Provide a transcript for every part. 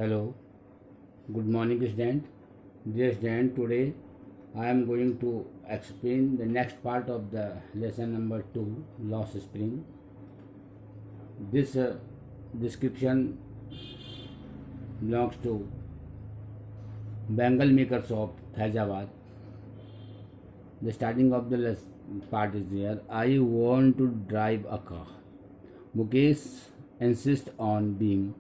Hello, good morning, student. Dear student, today I am going to explain the next part of the lesson number 2, Lost Spring. This description belongs to Bengal Maker Shop, Hyderabad. The starting of the part is there. I want to drive a car. Mukesh insists on being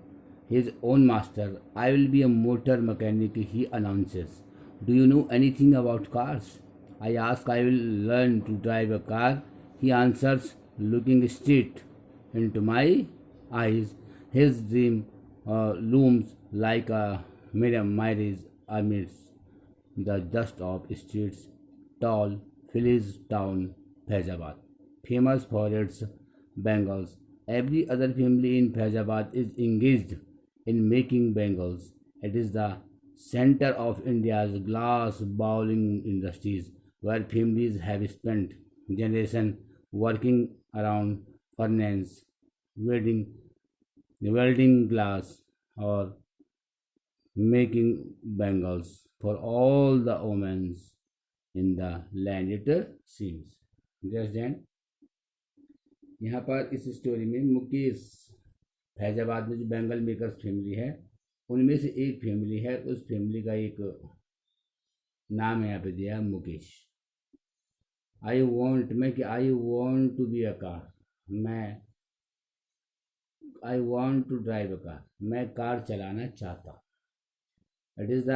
his own master. I will be a motor mechanic, he announces. Do you know anything about cars? I ask. I will learn to drive a car. He answers, looking straight into my eyes. His dream looms like a mirage amidst the dust of streets, tall, village town, Faizabad, famous for its bangles. Every other family in Faizabad is engaged in making bangles. It is the center of India's glass bowling industries, where families have spent generations working around furnace, welding glass, or making bangles for all the women in the land, it seems. Understand? यहाँ पर इस story में मुकेश फैजाबाद में जो Bengal makers family है उनमें से एक फैमिली है, उस फैमिली का एक नाम है यहाँ पे दिया Mukesh. I want to be a car, मैं I want to drive a car, मैं कार चलाना चाहता हूँ। It is the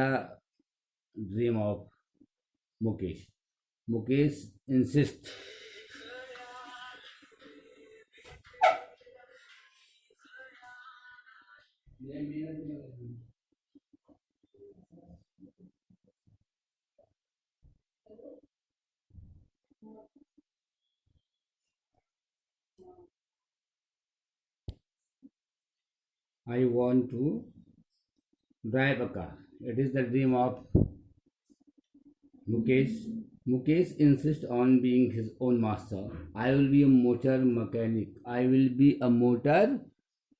dream of Mukesh. Mukesh insist I want to drive a car. It is the dream of Mukesh. Mukesh insists on being his own master. I will be a motor mechanic. I will be a motor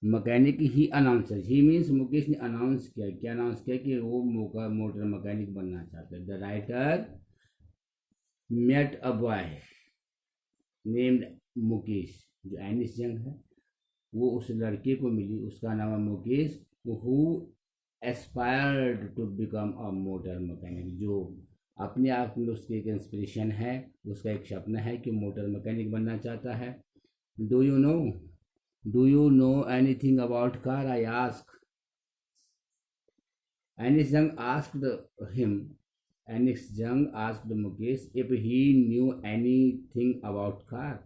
mechanic. He announces. He means Mukesh ने announce किया. क्या announce किया कि वो motor mechanic बनना चाहता है. The writer met a boy named Mukesh. जो एनिस जंग है वो उस लड़के को मिली, उसका नाम है Mukesh, who aspired to become a motor mechanic, जो अपने आप में उसकी एक इंस्पिरेशन है, उसका एक सपना है कि मोटर मैकेनिक बनना चाहता है। Do you know anything about car, I ask. Anees Jung asked Mukesh if he knew anything about car.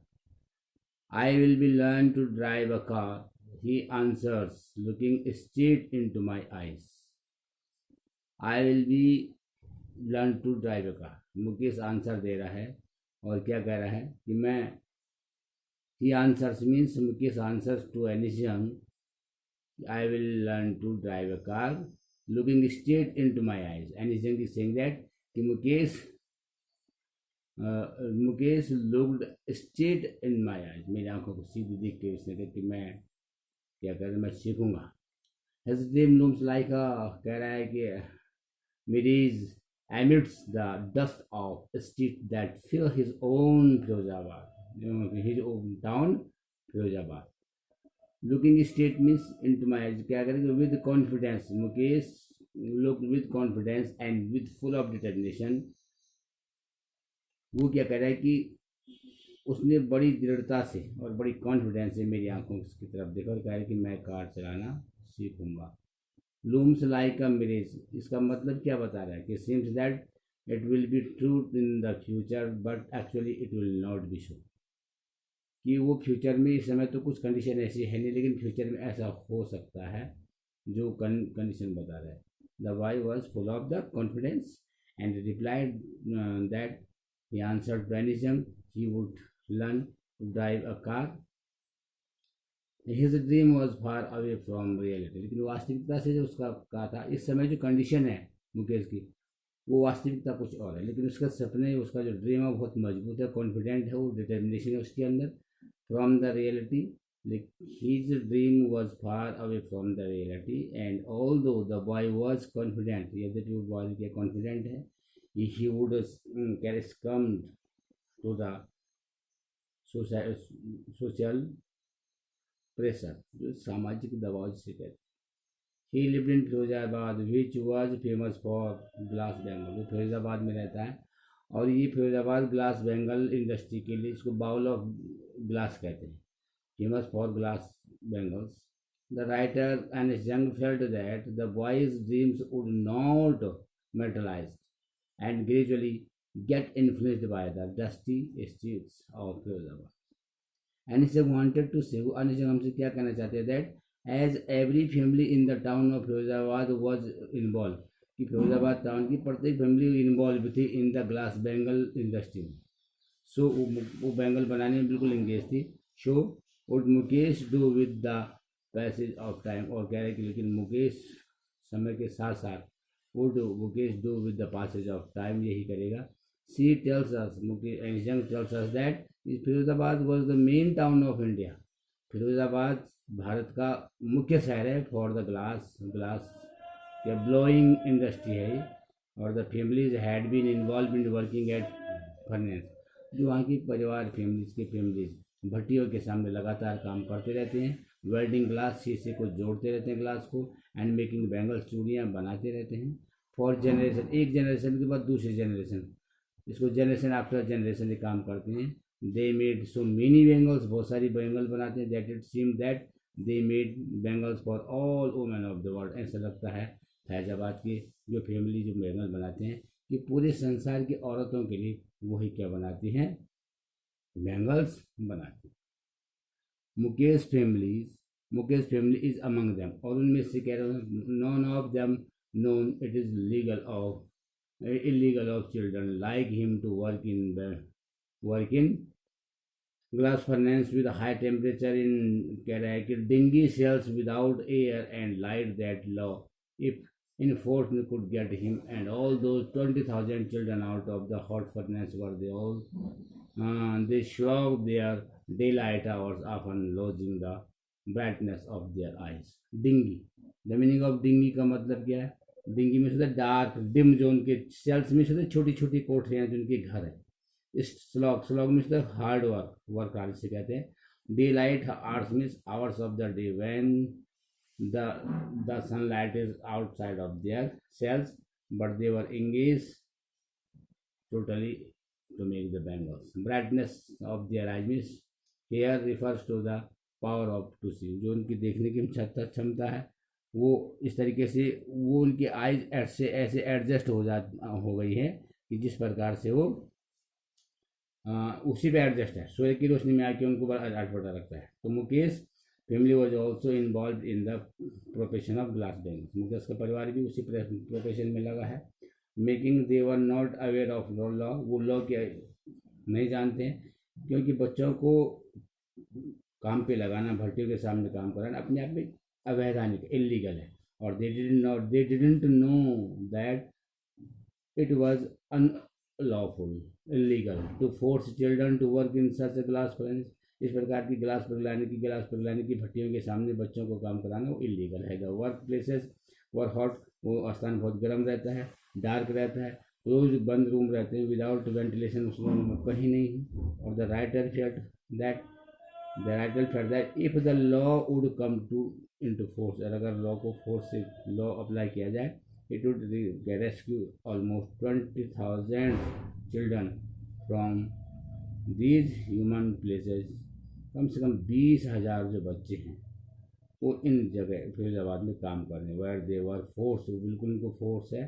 I will be learn to drive a car, he answers, looking straight into my eyes. I will be learn to drive a car. Mukesh answer दे रहा है और क्या कह रहा है कि मैं he answers means Mukesh answers to Anisham, I will learn to drive a car, looking straight into my eyes. Anisham is saying that कि Mukesh looked straight in my eyes, मेरी आंखों को सीधी देख के उसने कहा कि मैं क्या कर मैं सीखूंगा। हिज ड्रीम लूम्स लाइक कह रहा है कि mirage emits the dust of street that fill his own Firozabad, his own town Firozabad. Looking straight means into my eyes, क्या करेंगे with confidence. Mukesh look with confidence and with full of determination. वो क्या कह रहा है कि उसने बड़ी दृढ़ता से और बड़ी कॉन्फिडेंस से मेरी आंखों की तरफ देखा और कहा है कि मैं कार चलाना सीखूंगा। लूम्स लाइक अ मिरेज, इसका मतलब क्या बता रहा है कि seems that it will be true in the future but actually it will not be so, कि वो फ्यूचर में इस समय तो कुछ कंडीशन ऐसी है नहीं, लेकिन फ्यूचर में ऐसा हो सकता है जो कंडीशन बता रहा है। The boy was full of the confidence and replied that he answered to Anisham he would learn to drive a car. His dream was far away from reality. लेकिन वास्तविकता से जो उसका कहा था, इस समय जो कंडीशन है मुकेश की वो वास्तविकता कुछ और है, लेकिन उसका सपने, उसका जो ड्रीम है बहुत मजबूत है, कॉन्फिडेंट है, वो डिटर्मिनेशन है उसके अंदर from the reality, Like his dream was far away from the reality, and although the boy was confident, यद्यपि boy के confident है, he would get succumbed to the social social pressure, जो सामाजिक दबाव जिसे कहते हैं. He lived in Firozabad which was famous for glass Bengal. वो फिरोजाबाद में रहता है और ये फिरोजाबाद ग्लास बेंगल इंडस्ट्री के लिए इसको बाउल ऑफ ग्लास कहते हैं. Famous for glass bangles. The writer and his young felt that the boy's dreams would not materialize and gradually get influenced by the dusty streets of Firozabad. Anisha wanted to say, Anisha हमसे क्या कहना चाहते हैं that as every family in the town of Firozabad was involved, कि Firozabad town की प्रत्येक family involve थी in the glass bangle industry में. सो वो बैंगल बनाने में बिल्कुल इंगेज थी. So would Mukesh do with the passage of time, और कह रहे कि लेकिन मुकेश समय के साथ साथ would Mukesh do with the passage of time, यही करेगा. She tells us, Mukesh young tells us that Firozabad was the main town of India. Firozabad Bharat का मुख्य शहर है फॉर द ग्लास या ब्लोइंग इंडस्ट्री है. और the families had been involve in working at furnace, जो वहाँ की परिवार फैमिलीज भट्टियों के सामने लगातार काम करते रहते हैं. वेल्डिंग ग्लास, शीशे को जोड़ते रहते हैं ग्लास को. एंड मेकिंग बैंगल्स, चूड़ियाँ बनाते रहते हैं. फॉर जनरेशन, एक जनरेशन के बाद दूसरी जनरेशन, इसको जनरेशन आफ्टर जनरेशन ये काम करते हैं. They made so many bangles, बहुत सारी बैंगल बनाते हैं. That it seem that they made bangles for all women of the world. ऐसा लगता है फैजाबाद की जो फैमिली जो बैंगल बनाते हैं कि पूरे संसार की औरतों के लिए वही क्या बनाती हैं, बैंगल्स बनाती हैं. Mukesh family is among them, और उनमें से कह रहे हैं none of them known it is illegal of children like him to work in glass furnace with a high temperature in कह रहा है कि dingy cells without air and light that law if enforced could get him and all those 20,000 children out of the hot furnace were they all they slogged their daylight hours often losing the brightness of their eyes. Dingy, the meaning of dingy का मतलब क्या है? Dinghy में से dark dim, जो उनके sales में से छोटी छोटी कोठरियाँ जो उनके घर है. इस स्लॉग में से हार्ड वर्क हार्ड से कहते हैं. Daylight hours means hours of the day when the sunlight is outside of their cells but they were engage totally to make the bangles. Brightness of their eyes means here refers to the power of to see, जो उनकी देखने की क्षमता है वो इस तरीके से वो उनकी आइज से ऐसे एडजस्ट हो गई है कि जिस प्रकार से वो उसी पे एडजस्ट है. सूर्य की रोशनी में आके उनको बड़ा अटपटा लगता है. तो Mukesh family was also involve in the profession of glass bangles. Mukesh का परिवार भी उसी प्रोफेशन में लगा है. Making they were not aware of law, वो लॉ के नहीं जानते हैं, क्योंकि बच्चों को काम पे लगाना, भट्टियों के सामने काम कराना अपने आप में अवैधानिक इलीगल है. और they didn't know that it was unlawful illegal to force children to work in such glass furnace. इस प्रकार की ग्लास पिघलाने की भट्टियों के सामने बच्चों को काम कराना वो इलीगल है. The work places were hot, वो स्थान बहुत गर्म रहता है, डार्क रहता है, रोज बंद रूम रहते हैं, विदाउट वेंटिलेशन उस रूम में कहीं नहीं. और the writer felt that if the law would come into force, और अगर लॉ को फोर्स से लॉ अप्लाई किया जाए, it would rescue almost 20,000 children from these human places. कम से कम 20,000 जो बच्चे हैं वो इन जगह फिरोजाबाद में काम कर रहे हैं. वेयर दे वर फोर्स, बिल्कुल उनको फोर्स है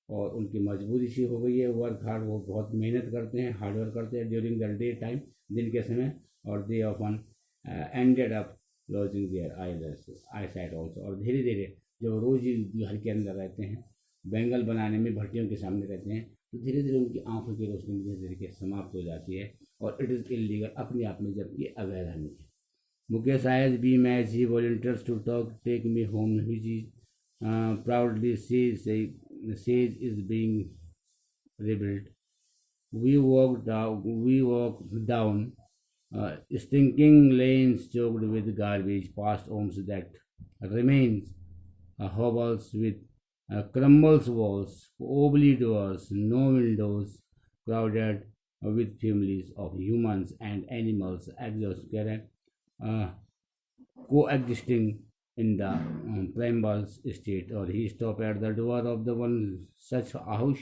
और उनकी मजबूरी सी हो गई है. वर्क हार्ड, वो बहुत मेहनत करते हैं, हार्ड वर्क करते हैं ड्यूरिंग द डे टाइम, दिन के समय. और they often ended up losing their eyesight also. और धीरे धीरे जब रोज ही घर के अंदर रहते हैं, बैंगल बनाने में भट्टियों के सामने रहते हैं, तो धीरे धीरे उनकी आंखों की रोशनी धीरे धीरे समाप्त हो जाती है और इट इज़ इलीगल अपने आप में, जबकि अवैधानिक है. Mukesh eyes be much he volunteers to talk take me home which is proudly says is being rebuilt. We walked down Stinking lanes choked with garbage, past homes that remains, hovels with crumbles walls, wobbly doors, no windows, crowded with families of humans and animals uh, coexisting in the primal state. Or he stopped at the door of the one such house,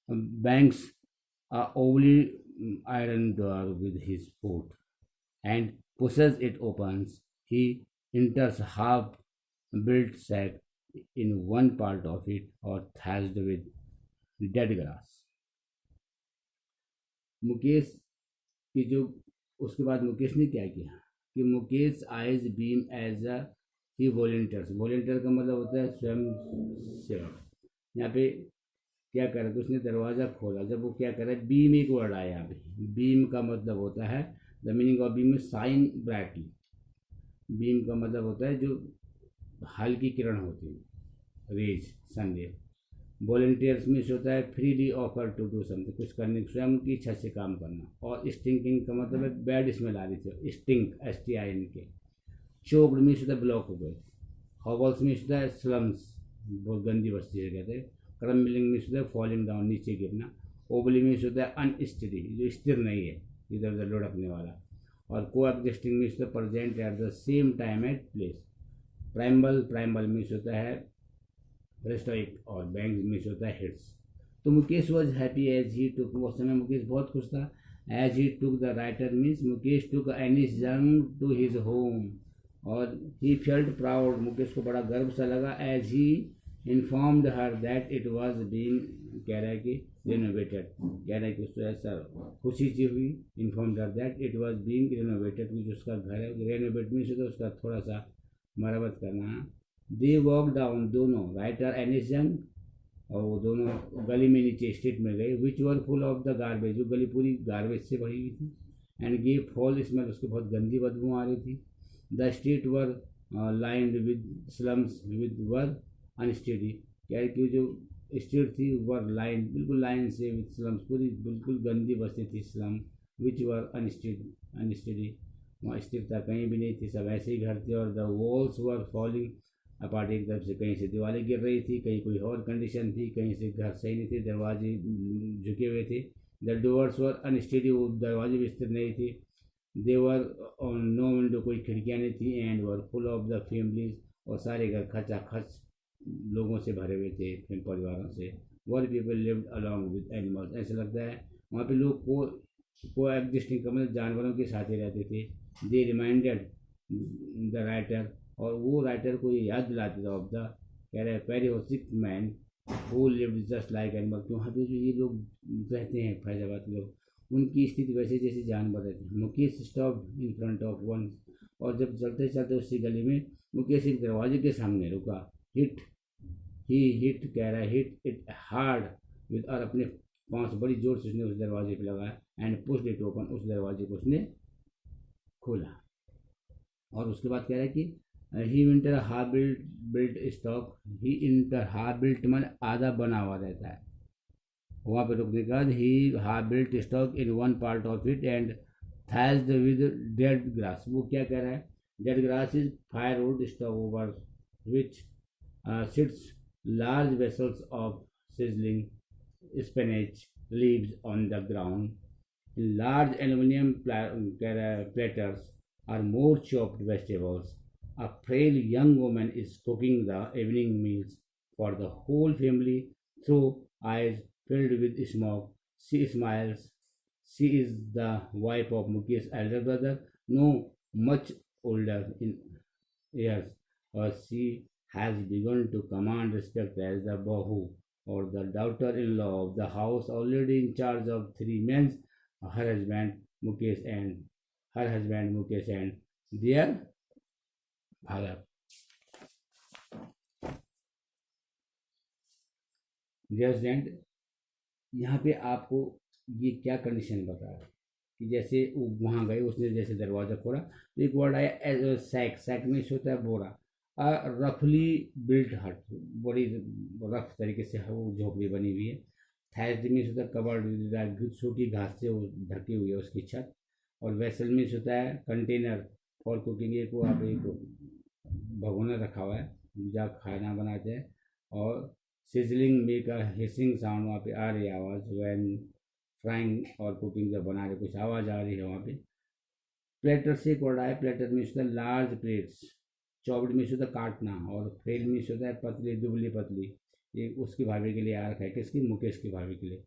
banks a only iron door with his foot, and pushes it opens. He enters half built sack in one part of it or thatched with dead grass. Mukesh की जो उसके बाद मुकेश ने क्या किया कि Mukesh eyes beam as a he volunteers. Volunteer का मतलब होता है स्वयं सेवक। यहाँ पे क्या कर रहा है, उसने दरवाज़ा खोला, जब वो क्या कर रहा है, बीम एक वर्ड आया यहाँ पे। बीम का मतलब होता है, द मीनिंग ऑफ बीम में साइन ब्राइटली। बीम का मतलब होता है जो हल्की किरण होती है, रेज, सन। वॉलंटियर्स में होता है freely offer to do something, कुछ करने स्वयं की इच्छा से काम करना। और स्टिंकिंग का मतलब है बैड स्मेल आ रही थी, स्टिंक STINK। चोक्ड में होता है ब्लॉक हो गए। हॉवल्स में होता है स्लम्स, बहुत गंदी बस्ती से कहते हैं। क्रम्बलिंग में होता है फॉलिंग डाउन, नीचे गिरना। ओबली में होता है अनस्टेडी, जो स्थिर नहीं है, इधर उधर लुढ़कने वाला। और को एग्जिस्टिंग में होता है present at the same time at place. Primal में होता है रेस्टोइक, और बैंक में होता है हिट्स। तो Mukesh was happy as he took, उस समय मुकेश बहुत खुश था। As he took the writer means Mukesh took Anees Jung to his home, और ही फेल्ट प्राउड, मुकेश को बड़ा गर्व सा लगा। As he informed her that it was being, कह रहा है कि रिनोवेटेड, कह रहा है कि उसको ऐसा खुशी सी हुई। Informed her that it was being renovated, जो उसका घर है रेनोवेट मीन्स होता है उसका थोड़ा सा मरम्मत करना। दे वॉक डाउन, दोनों राइटर एनिस जंग और वो दोनों गली में नीचे स्ट्रीट में गए, which were full of the garbage, जो गली पूरी गार्बेज से भरी हुई थी। एंड गिव फॉल स्मेल, उसकी बहुत गंदी बदबू आ रही थी। The street were lined with slums with were unsteady, क्या है कि जो स्ट्रीट थी वर लाइन, बिल्कुल लाइन से, विद स्लम्स, पूरी बिल्कुल गंदी बस्ती थी स्लम। विच वर अनस्टेडी, वहाँ स्थिरता कहीं भी नहीं थी, सब ऐसे ही घर थे। और the walls were falling apart, एक तरफ से कहीं से दीवारें गिर रही थी, कहीं कोई और कंडीशन थी, कहीं से घर सही नहीं थे, दरवाजे झुके हुए थे। द डोर्स वर अनस्टेडी, वो दरवाजे भी स्थिर नहीं थी। दे वर नो विंडो, कोई खिड़कियाँ नहीं थी। And were full of the families, और सारे घर खचा खच लोगों से भरे हुए थे, फिर परिवारों से। Were people lived along with animals, ऐसा लगता है वहाँ पे लोग को एग्जिस्टिंग का मतलब जानवरों के साथ ही रहते थे। दे रिमाइंडेड द राइटर, और वो राइटर को ये याद दिलाते थे ऑफ द, कह रहे पैरियोसिक man who lived just like animal, कि वहाँ पे जो ये लोग रहते हैं फैजाबाद लोग, उनकी स्थिति वैसे जैसे जानवर रहते हैं। Mukesh stop in front of one, और जब चलते चलते उसी गली में मुकेश एक दरवाजे के सामने रुका। हिट हिट, कह रहा है हिट इट हार्ड विद, और अपने पाँव से बड़ी जोर से उसने उस दरवाजे पे लगाया। एंड पुश्ड इट ओपन, उस दरवाजे को उसने खोला। और उसके बाद कह रहा है कि ही इंटर हाफ बिल्ट स्टॉक, ही इंटर हाफ बिल्ट मन आधा बना हुआ रहता है। वहाँ पे रुकने के बाद ही half built stock in one part of it and thatched with dead grass, वो क्या कह रहा है, dead grass is firewood stock over which sits large vessels of sizzling spinach leaves on the ground. Large aluminum platters are more chopped vegetables. A frail young woman is cooking the evening meals for the whole family through eyes filled with smoke. She smiles. She is the wife of Mukesh's elder brother, no much older in years, or she has begun to command respect as the Bahu, or the daughter-in-law of the house, already in charge of 3 men, her husband Mukesh and their father. Dear student, यहाँ पे आपको ये क्या condition बता रहा है कि जैसे वो वहाँ गए, उसने जैसे दरवाज़ा खोला तो एक वर्ड आया सैक। सैक में होता है बोरा। रफली बिल्ट हट, बड़ी रफ तरीके से वो झोपड़ी बनी हुई है। थैज्ड में होता है कवर्ड, सूखी घास से वो ढकी हुई है उसकी छत। और वेसल मीन्स होता है कंटेनर फॉर कुकिंग। एक वो आप एक भगोना रखा हुआ है जहाँ खाना बनाते हैं। और sizzling make a hissing sound, वहाँ पे आ रही है आवाज़ व्हेन फ्राइंग और कुकिंग, जब बना रहे कुछ आवाज़ आ रही है वहाँ पे। प्लेटर से एक वर्ड आया, प्लेटर मीन्स होता है लार्ज प्लेट्स, चॉप्ड मीन्स होता है काटना, और फ्रेल मीन्स होता है पतली दुबली पतली। ये उसकी भाभी के लिए आ रखा है, किसकी, मुकेश की भाभी के लिए।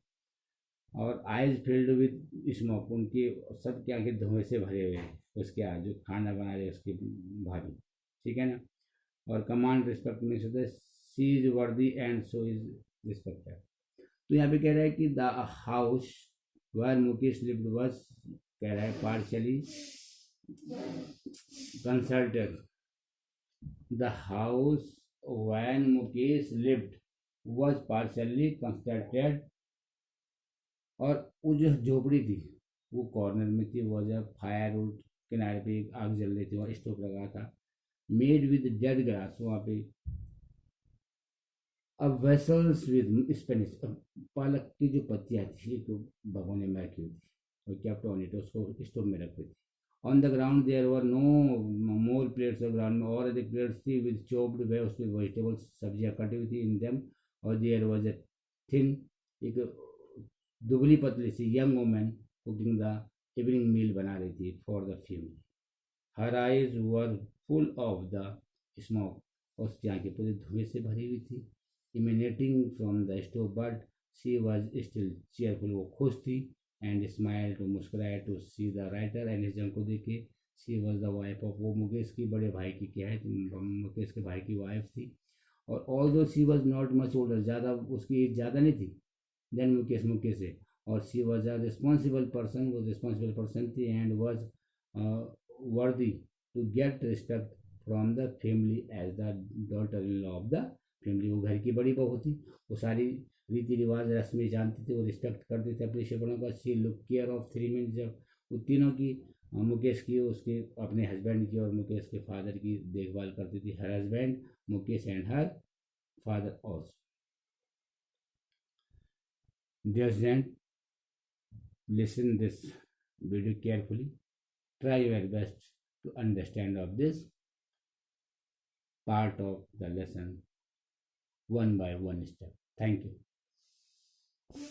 और आइज फिल्ड विद स्मोक, उनकी सबकी आंखें धुएं से भरे हुए हैं, उसके आज जो खाना बना रहे उसकी भाभी, ठीक है ना। और कमांड रिस्पेक्ट मीन्स होता है she is worthy and so is respected. तो यहाँ पे कह रहा है कि the house where Mukesh lived was, कह रहा है partially consulted. The house when Mukesh lived was partially constructed, और वो जो झोपड़ी थी वो कॉर्नर में थी, वो जब फायर वुड किनारे पे एक आग जल रही थी, वहाँ स्टोव लगा था। मेड विद डेड ग्रास, वहाँ पे। अब वेसल्स विद स्पेनिश, पालक की जो पत्तियाँ थी एक भगोने में रखी हुई थी, और क्या टोनेट उसको स्टोव में रखी थी। On the ground there were no more plates, of ground में और अधिक प्लेट्स थी विद चॉप्ड वे, उसमें वेजिटेबल्स सब्जियाँ कटी हुई थी इन देम। और देयर वॉज ए थिन, एक दुबली पतली सी young women cooking the evening meal बना रही थी for the family. Her eyes were full of the smoke, और उसकी आंखें पूरी धुएं से भरी हुई थी, emanating from the stove, but she was still cheerful, वो खुश थी। एंड स्माइल टू, मुस्कुराया, to see the writer and his जन को देखे। She was the wife of, वो मुकेश की बड़े भाई की क्या है, मुकेश के भाई की वाइफ थी। और ऑल दो she was not much older, ज़्यादा उसकी एज ज़्यादा नहीं थी देन मुकेश है। और she was a responsible person, वो रिस्पॉन्सिबल पर्सन थी, and was worthy to get respect from the family as the daughter in law of the family. वो घर की बड़ी बहू थी, वो सारी रीति रिवाज रस्में जानती थी, वो रिस्पेक्ट करती थी अपने शेपड़ों का। She look care of three means, जब वो तीनों की, मुकेश की, उसके अपने हस्बैंड की और मुकेश के फादर की देखभाल करती थी। Her husband, Mukesh and her father also. Dear student, listen this video carefully. Try your best to understand of this part of the lesson one by one step. Thank you.